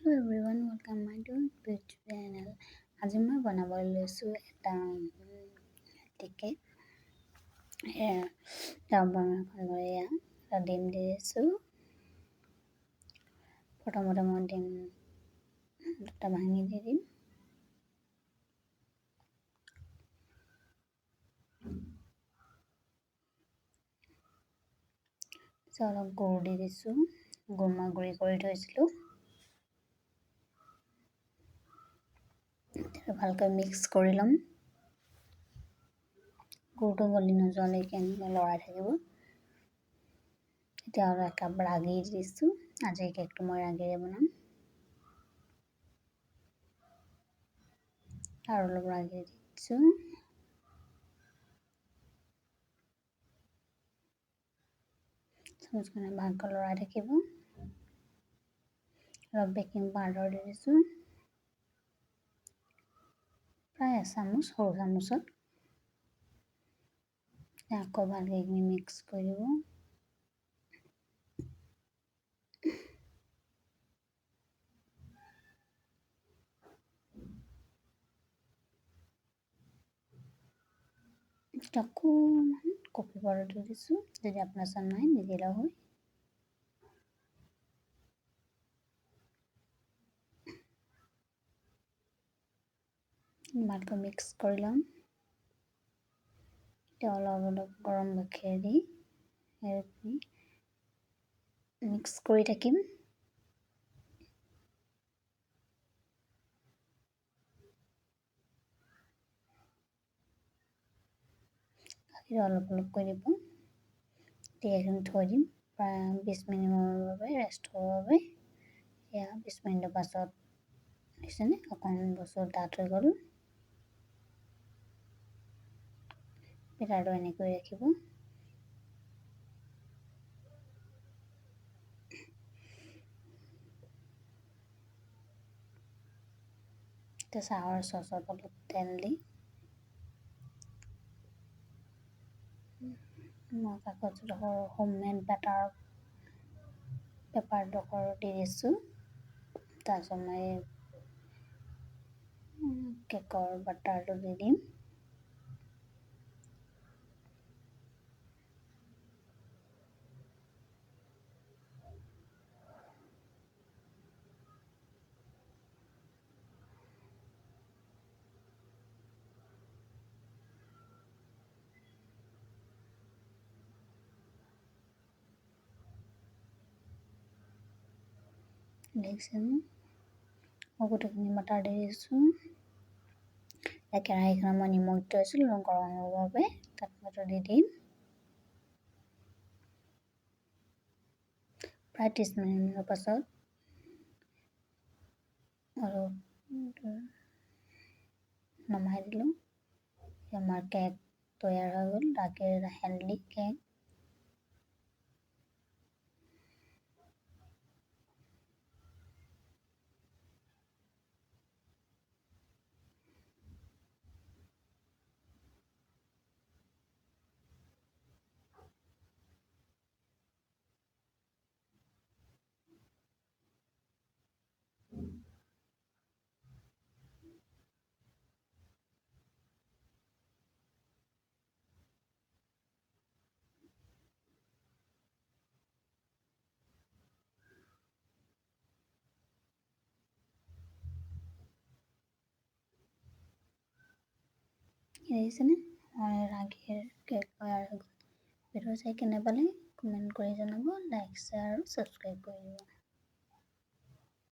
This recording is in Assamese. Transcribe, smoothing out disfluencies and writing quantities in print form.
Hello everyone, welcome my YouTube channel. আজি মই বনাবলৈ লৈছোঁ এটা টিকেট বনাবলৈ এটা ডিম দি দিছোঁ। প্ৰথমতে মই ডিম দুটা ভাঙি দি দিম। অলপ গুড় দি দিছোঁ, গুড় মই গুড়ি কৰি থৈছিলোঁ। ভালকৈ মিক্স কৰি ল'ম। গুড়টো গলি নোযোৱালৈকে এনেকৈ লৰাই থাকিব। এতিয়া আৰু একাপ ৰাগি দিছোঁ। আজিৰ কেকটো মই ৰাগিৰে বনাম। আৰু অলপ ৰাগি দিছোঁ। চামুচখনে ভালকৈ লৰাই থাকিব। অলপ বেকিং পাউডাৰ দি দিছোঁ, প্ৰায় এচামুচ, সৰু চামুচত। আকৌ ভালকৈ এইখিনি মিক্স কৰি দিব। অকণমান কফি পাউডাৰ দি দিছোঁ, যদি আপোনাৰ ওচৰত নাই নিদিলেও হয়। ভালকৈ মিক্স কৰি ল'ম। এতিয়া অলপ গৰম গাখীৰ দি মিক্স কৰি থাকিম। গাখীৰ অলপকৈ দিব। এতিয়া এইখিনি থৈ দিম প্ৰায় 20 মিনিটৰ বাবে ৰেষ্ট হ'বৰ বাবে। এয়া 20 মিনিটৰ পাছত দেখিছেনে, অকণমান বস্তু ডাঠ হৈ গ'ল। বেটাৰটো এনেকৈ ৰাখিব। এতিয়া চাহৰ চচত অলপ তেল দি মই কাগজডোখৰ হোমমেড বাটাৰ পেপাৰডোখৰ দি দিছোঁ। তাৰপিছত মই কেকৰ বাটাৰটো দি দিম। দেখিছেনে, মই গোটেইখিনি বাটাৰ দি দিছোঁ। কেৰাহীখনত মই নিমখ থৈছিলোঁ গৰম হ'বৰ বাবে, তাত মই দি দিম। প্ৰায় 30 মিনিটৰ পাছত আৰু নমাই দিলোঁ। আমাৰ কেক তৈয়াৰ হৈ গ'ল, ৰাগিৰ হেল্ডি কেক। দেখিছেনে, ৰাগিৰ কেক তৈয়াৰ হৈ গ'ল। ভিডিঅ' চাই কেনে পালে কমেণ্ট কৰি জনাব, লাইক, শ্বেয়াৰ আৰু ছাবস্ক্ৰাইব কৰি দিব।